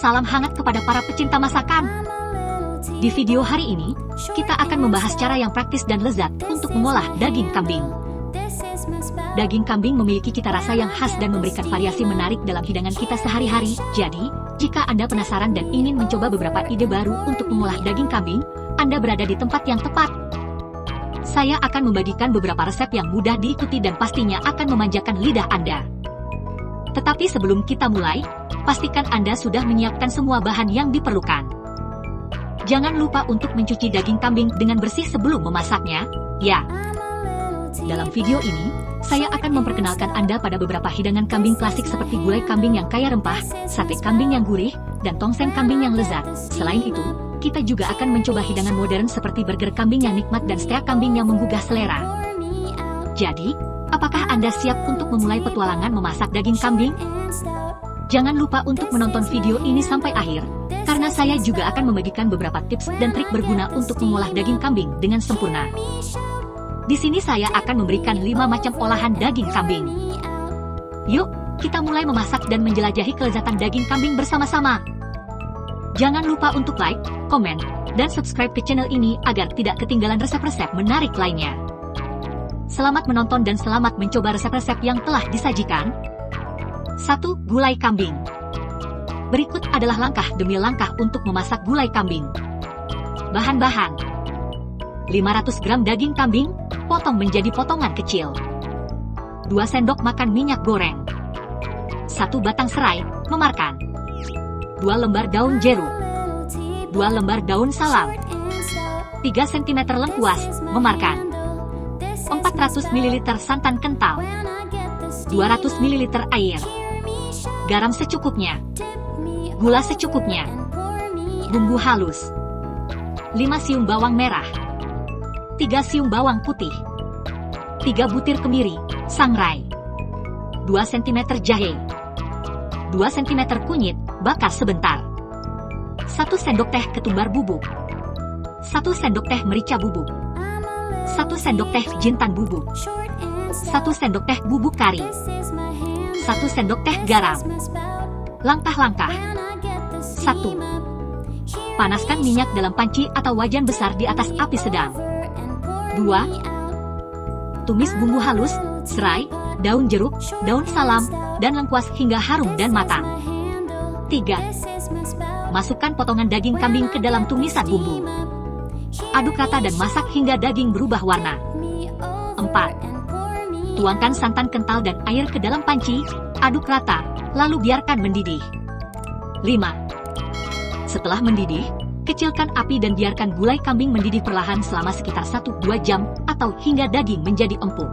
Salam hangat kepada para pecinta masakan. Di video hari ini, kita akan membahas cara yang praktis dan lezat untuk mengolah daging kambing. Daging kambing memiliki cita rasa yang khas dan memberikan variasi menarik dalam hidangan kita sehari-hari. Jadi, jika Anda penasaran dan ingin mencoba beberapa ide baru untuk mengolah daging kambing, Anda berada di tempat yang tepat. Saya akan membagikan beberapa resep yang mudah diikuti dan pastinya akan memanjakan lidah Anda. Tetapi sebelum kita mulai, pastikan Anda sudah menyiapkan semua bahan yang diperlukan. Jangan lupa untuk mencuci daging kambing dengan bersih sebelum memasaknya, ya. Dalam video ini, saya akan memperkenalkan Anda pada beberapa hidangan kambing klasik seperti gulai kambing yang kaya rempah, sate kambing yang gurih, dan tongseng kambing yang lezat. Selain itu, kita juga akan mencoba hidangan modern seperti burger kambing yang nikmat dan steak kambing yang menggugah selera. Jadi, apakah Anda siap untuk memulai petualangan memasak daging kambing? Jangan lupa untuk menonton video ini sampai akhir, karena saya juga akan membagikan beberapa tips dan trik berguna untuk mengolah daging kambing dengan sempurna. Di sini saya akan memberikan 5 macam olahan daging kambing. Yuk, kita mulai memasak dan menjelajahi kelezatan daging kambing bersama-sama. Jangan lupa untuk like, komen, dan subscribe ke channel ini agar tidak ketinggalan resep-resep menarik lainnya. Selamat menonton dan selamat mencoba resep-resep yang telah disajikan. 1. Gulai kambing. Berikut adalah langkah demi langkah untuk memasak gulai kambing. Bahan-bahan: 500 gram daging kambing, potong menjadi potongan kecil. 2 sendok makan minyak goreng. 1 batang serai, memarkan. 2 lembar daun jeruk. 2 lembar daun salam. 3 cm lengkuas, memarkan. 400 ml santan kental. 200 ml air. Garam secukupnya. Gula secukupnya. Bumbu halus. 5 siung bawang merah. 3 siung bawang putih. 3 butir kemiri, sangrai. 2 cm jahe. 2 cm kunyit, bakar sebentar. 1 sendok teh ketumbar bubuk. 1 sendok teh merica bubuk. 1 sendok teh jintan bubuk. 1 sendok teh bubuk kari. 1 sendok teh garam. Langkah-langkah: 1. Panaskan minyak dalam panci atau wajan besar di atas api sedang. 2. Tumis bumbu halus, serai, daun jeruk, daun salam, dan lengkuas hingga harum dan matang. 3. Masukkan potongan daging kambing ke dalam tumisan bumbu. Aduk rata dan masak hingga daging berubah warna. 4. Tuangkan santan kental dan air ke dalam panci, aduk rata, lalu biarkan mendidih. 5. Setelah mendidih, kecilkan api dan biarkan gulai kambing mendidih perlahan selama sekitar 1-2 jam, atau hingga daging menjadi empuk.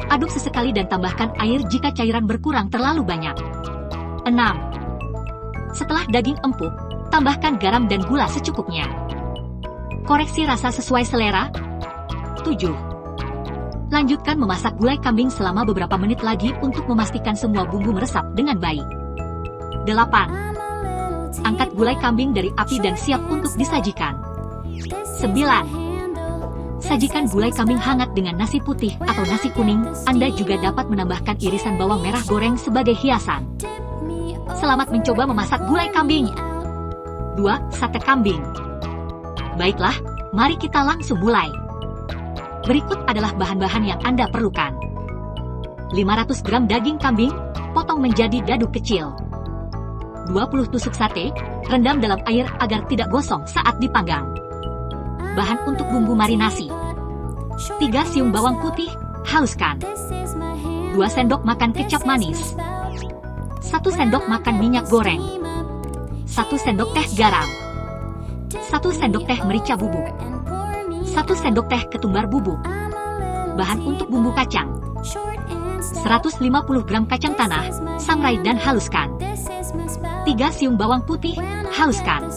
Aduk sesekali dan tambahkan air jika cairan berkurang terlalu banyak. 6. Setelah daging empuk, tambahkan garam dan gula secukupnya. Koreksi rasa sesuai selera. 7. Lanjutkan memasak gulai kambing selama beberapa menit lagi untuk memastikan semua bumbu meresap dengan baik. 8. Angkat gulai kambing dari api dan siap untuk disajikan. 9. Sajikan gulai kambing hangat dengan nasi putih atau nasi kuning. Anda juga dapat menambahkan irisan bawang merah goreng sebagai hiasan. Selamat mencoba memasak gulai kambing. 2. Sate kambing. Baiklah, mari kita langsung mulai. Berikut adalah bahan-bahan yang Anda perlukan. 500 gram daging kambing, potong menjadi dadu kecil. 20 tusuk sate, rendam dalam air agar tidak gosong saat dipanggang. Bahan untuk bumbu marinasi: 3 siung bawang putih, haluskan. 2 sendok makan kecap manis. 1 sendok makan minyak goreng. 1 sendok teh garam. 1 sendok teh merica bubuk. 1 sendok teh ketumbar bubuk. Bahan untuk bumbu kacang: 150 gram kacang tanah, sangrai dan haluskan. 3 siung bawang putih, haluskan.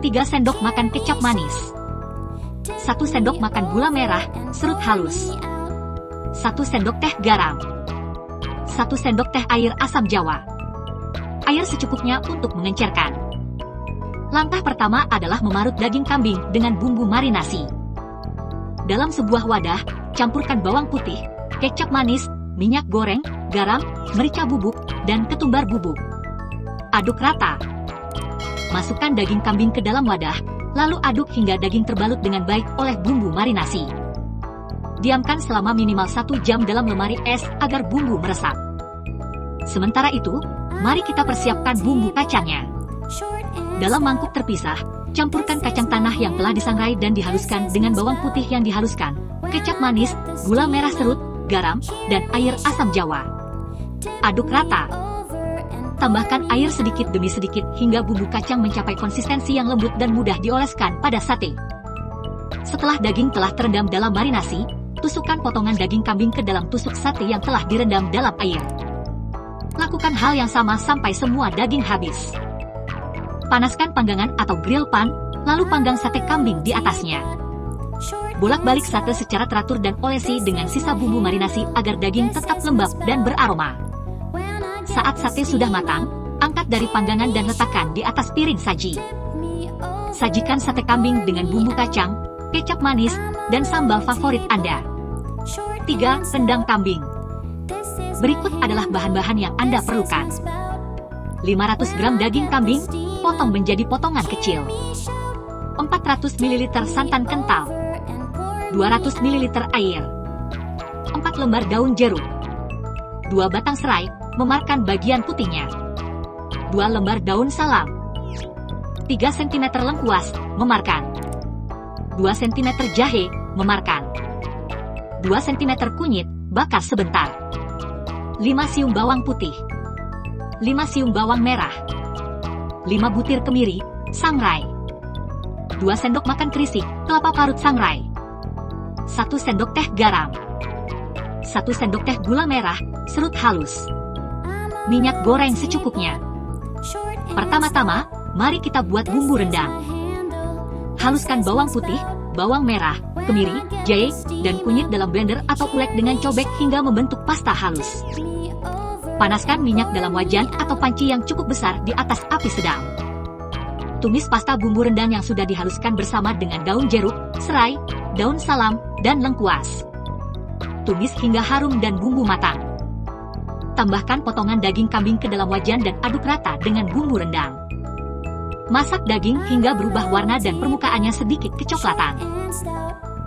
3 sendok makan kecap manis. 1 sendok makan gula merah, serut halus. 1 sendok teh garam. 1 sendok teh air asam jawa. Air secukupnya untuk mengencerkan. Langkah pertama adalah memarut daging kambing dengan bumbu marinasi. Dalam sebuah wadah, campurkan bawang putih, kecap manis, minyak goreng, garam, merica bubuk, dan ketumbar bubuk. Aduk rata. Masukkan daging kambing ke dalam wadah, lalu aduk hingga daging terbalut dengan baik oleh bumbu marinasi. Diamkan selama minimal 1 jam dalam lemari es agar bumbu meresap. Sementara itu, mari kita persiapkan bumbu kacangnya. Dalam mangkuk terpisah, campurkan kacang tanah yang telah disangrai dan dihaluskan dengan bawang putih yang dihaluskan, kecap manis, gula merah serut, garam, dan air asam jawa. Aduk rata. Tambahkan air sedikit demi sedikit hingga bumbu kacang mencapai konsistensi yang lembut dan mudah dioleskan pada sate. Setelah daging telah terendam dalam marinasi, tusukkan potongan daging kambing ke dalam tusuk sate yang telah direndam dalam air. Lakukan hal yang sama sampai semua daging habis. Panaskan panggangan atau grill pan, lalu panggang sate kambing di atasnya. Bolak-balik sate secara teratur dan olesi dengan sisa bumbu marinasi agar daging tetap lembab dan beraroma. Saat sate sudah matang, angkat dari panggangan dan letakkan di atas piring saji. Sajikan sate kambing dengan bumbu kacang, kecap manis, dan sambal favorit Anda. 3. Rendang kambing. Berikut adalah bahan-bahan yang Anda perlukan. 500 gram daging kambing, potong menjadi potongan kecil. 400 ml santan kental. 200 ml air. 4 lembar daun jeruk. 2 batang serai, memarkan bagian putihnya. 2 lembar daun salam. 3 cm lengkuas, memarkan. 2 cm jahe, memarkan. 2 cm kunyit, bakar sebentar. 5 siung bawang putih. 5 siung bawang merah. 5 butir kemiri, sangrai. 2 sendok makan kerisik, kelapa parut sangrai. 1 sendok teh garam. 1 sendok teh gula merah, serut halus. Minyak goreng secukupnya. Pertama-tama, mari kita buat bumbu rendang. Haluskan bawang putih, bawang merah, kemiri, jahe, dan kunyit dalam blender atau ulek dengan cobek hingga membentuk pasta halus. Panaskan minyak dalam wajan atau panci yang cukup besar di atas api sedang. Tumis pasta bumbu rendang yang sudah dihaluskan bersama dengan daun jeruk, serai, daun salam, dan lengkuas. Tumis hingga harum dan bumbu matang. Tambahkan potongan daging kambing ke dalam wajan dan aduk rata dengan bumbu rendang. Masak daging hingga berubah warna dan permukaannya sedikit kecoklatan.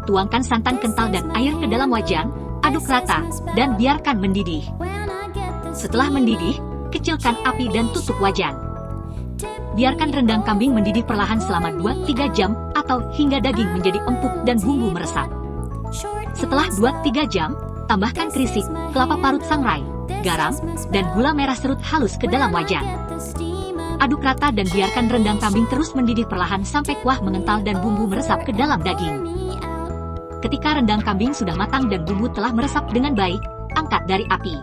Tuangkan santan kental dan air ke dalam wajan, aduk rata, dan biarkan mendidih. Setelah mendidih, kecilkan api dan tutup wajan. Biarkan rendang kambing mendidih perlahan selama 2-3 jam atau hingga daging menjadi empuk dan bumbu meresap. Setelah 2-3 jam, tambahkan kerisik, kelapa parut sangrai, garam, dan gula merah serut halus ke dalam wajan. Aduk rata dan biarkan rendang kambing terus mendidih perlahan sampai kuah mengental dan bumbu meresap ke dalam daging. Ketika rendang kambing sudah matang dan bumbu telah meresap dengan baik, angkat dari api.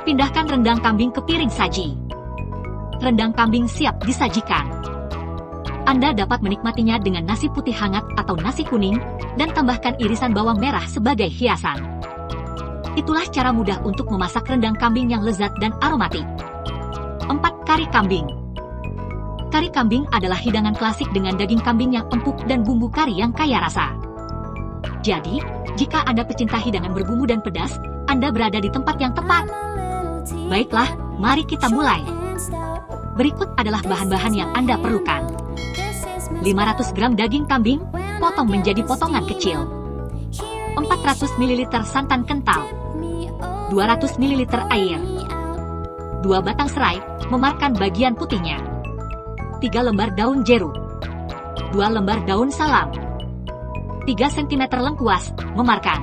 Pindahkan rendang kambing ke piring saji. Rendang kambing siap disajikan. Anda dapat menikmatinya dengan nasi putih hangat atau nasi kuning, dan tambahkan irisan bawang merah sebagai hiasan. Itulah cara mudah untuk memasak rendang kambing yang lezat dan aromatik. 4. Kari kambing. Kari kambing adalah hidangan klasik dengan daging kambing yang empuk dan bumbu kari yang kaya rasa. Jadi, jika Anda pecinta hidangan berbumbu dan pedas, Anda berada di tempat yang tepat. Baiklah, mari kita mulai. Berikut adalah bahan-bahan yang Anda perlukan. 500 gram daging kambing, potong menjadi potongan kecil. 400 ml santan kental. 200 ml air. 2 batang serai, memarkan bagian putihnya. 3 lembar daun jeruk. 2 lembar daun salam. 3 cm lengkuas, memarkan.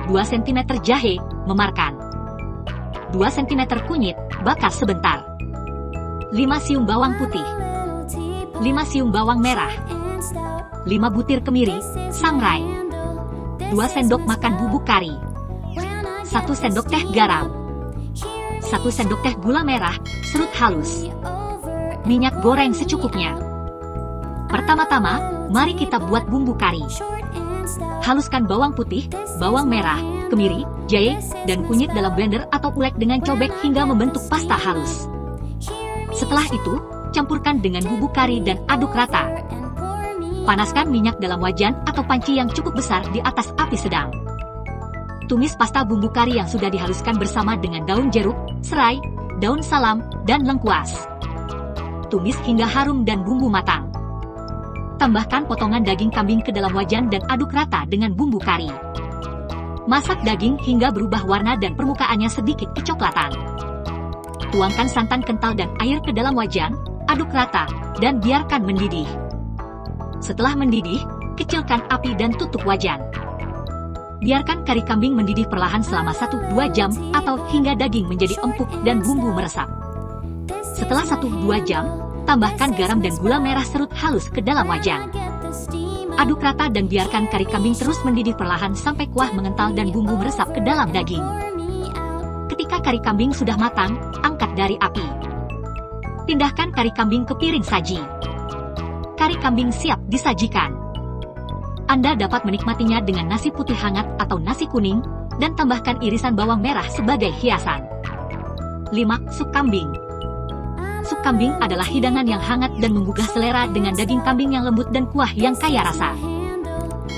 2 cm jahe, memarkan. 2 cm kunyit, bakar sebentar. 5 siung bawang putih. 5 siung bawang merah. 5 butir kemiri, sangrai. 2 sendok makan bubuk kari. 1 sendok teh garam. 1 sendok teh gula merah, serut halus. Minyak goreng secukupnya. Pertama-tama, mari kita buat bumbu kari. Haluskan bawang putih, bawang merah, kemiri, jahe, dan kunyit dalam blender atau ulek dengan cobek hingga membentuk pasta halus. Setelah itu, campurkan dengan bubuk kari dan aduk rata. Panaskan minyak dalam wajan atau panci yang cukup besar di atas api sedang. Tumis pasta bumbu kari yang sudah dihaluskan bersama dengan daun jeruk, serai, daun salam, dan lengkuas. Tumis hingga harum dan bumbu matang. Tambahkan potongan daging kambing ke dalam wajan dan aduk rata dengan bumbu kari. Masak daging hingga berubah warna dan permukaannya sedikit kecoklatan. Tuangkan santan kental dan air ke dalam wajan, aduk rata, dan biarkan mendidih. Setelah mendidih, kecilkan api dan tutup wajan. Biarkan kari kambing mendidih perlahan selama 1-2 jam atau hingga daging menjadi empuk dan bumbu meresap. Setelah 1-2 jam, tambahkan garam dan gula merah serut halus ke dalam wajan. Aduk rata dan biarkan kari kambing terus mendidih perlahan sampai kuah mengental dan bumbu meresap ke dalam daging. Ketika kari kambing sudah matang, angkat dari api. Pindahkan kari kambing ke piring saji. Kari kambing siap disajikan. Anda dapat menikmatinya dengan nasi putih hangat atau nasi kuning, dan tambahkan irisan bawang merah sebagai hiasan. 5. Sup kambing. Sup kambing adalah hidangan yang hangat dan menggugah selera dengan daging kambing yang lembut dan kuah yang kaya rasa.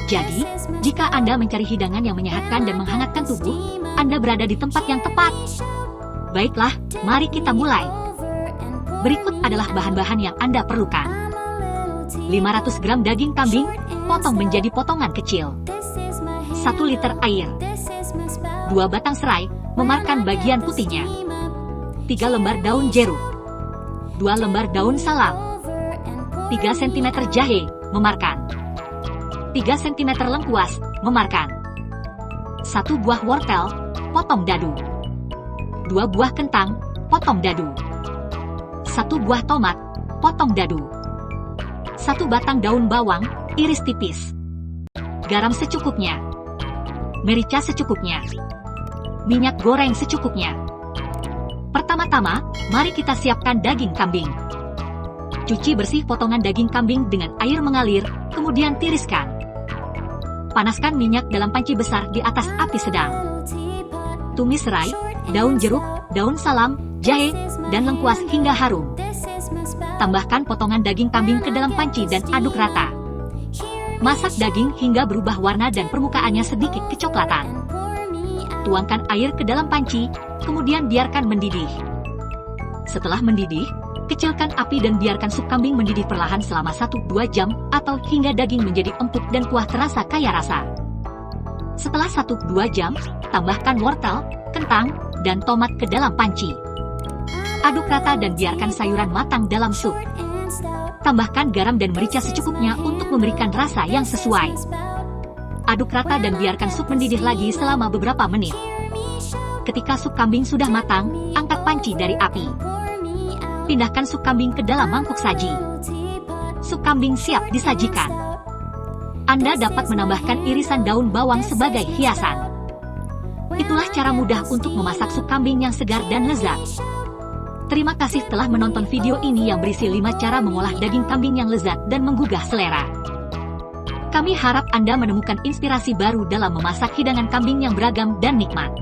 Jadi, jika Anda mencari hidangan yang menyehatkan dan menghangatkan tubuh, Anda berada di tempat yang tepat. Baiklah, mari kita mulai. Berikut adalah bahan-bahan yang Anda perlukan. 500 gram daging kambing, potong menjadi potongan kecil. 1 liter air. 2 batang serai, memarkan bagian putihnya. 3 lembar daun jeruk. 2 lembar daun salam. 3 cm jahe, memarkan. 3 cm lengkuas, memarkan. 1 buah wortel, potong dadu. 2 buah kentang, potong dadu. 1 buah tomat, potong dadu. 1 batang daun bawang, iris tipis. Garam secukupnya. Merica secukupnya. Minyak goreng secukupnya. Pertama-tama, mari kita siapkan daging kambing. Cuci bersih potongan daging kambing dengan air mengalir, kemudian tiriskan. Panaskan minyak dalam panci besar di atas api sedang. Tumis serai, daun jeruk, daun salam, jahe, dan lengkuas hingga harum. Tambahkan potongan daging kambing ke dalam panci dan aduk rata. Masak daging hingga berubah warna dan permukaannya sedikit kecoklatan. Tuangkan air ke dalam panci, kemudian biarkan mendidih. Setelah mendidih, kecilkan api dan biarkan sup kambing mendidih perlahan selama 1-2 jam atau hingga daging menjadi empuk dan kuah terasa kaya rasa. Setelah 1-2 jam, tambahkan wortel, kentang, dan tomat ke dalam panci. Aduk rata dan biarkan sayuran matang dalam sup. Tambahkan garam dan merica secukupnya untuk memberikan rasa yang sesuai. Aduk rata dan biarkan sup mendidih lagi selama beberapa menit. Ketika sup kambing sudah matang, angkat panci dari api. Pindahkan sup kambing ke dalam mangkuk saji. Sup kambing siap disajikan. Anda dapat menambahkan irisan daun bawang sebagai hiasan. Itulah cara mudah untuk memasak sup kambing yang segar dan lezat. Terima kasih telah menonton video ini yang berisi 5 cara mengolah daging kambing yang lezat dan menggugah selera. Kami harap Anda menemukan inspirasi baru dalam memasak hidangan kambing yang beragam dan nikmat.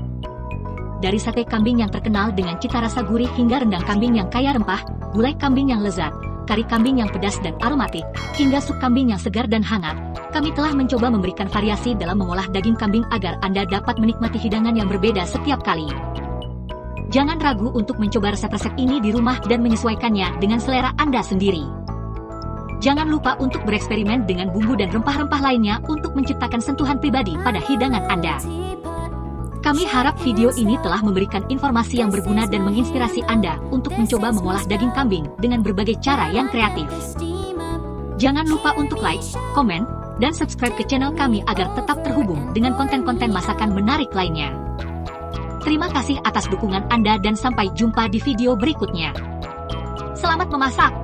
Dari sate kambing yang terkenal dengan cita rasa gurih hingga rendang kambing yang kaya rempah, gulai kambing yang lezat, kari kambing yang pedas dan aromatik, hingga sup kambing yang segar dan hangat, kami telah mencoba memberikan variasi dalam mengolah daging kambing agar Anda dapat menikmati hidangan yang berbeda setiap kali. Jangan ragu untuk mencoba resep-resep ini di rumah dan menyesuaikannya dengan selera Anda sendiri. Jangan lupa untuk bereksperimen dengan bumbu dan rempah-rempah lainnya untuk menciptakan sentuhan pribadi pada hidangan Anda. Kami harap video ini telah memberikan informasi yang berguna dan menginspirasi Anda untuk mencoba mengolah daging kambing dengan berbagai cara yang kreatif. Jangan lupa untuk like, komen, dan subscribe ke channel kami agar tetap terhubung dengan konten-konten masakan menarik lainnya. Terima kasih atas dukungan Anda dan sampai jumpa di video berikutnya. Selamat memasak!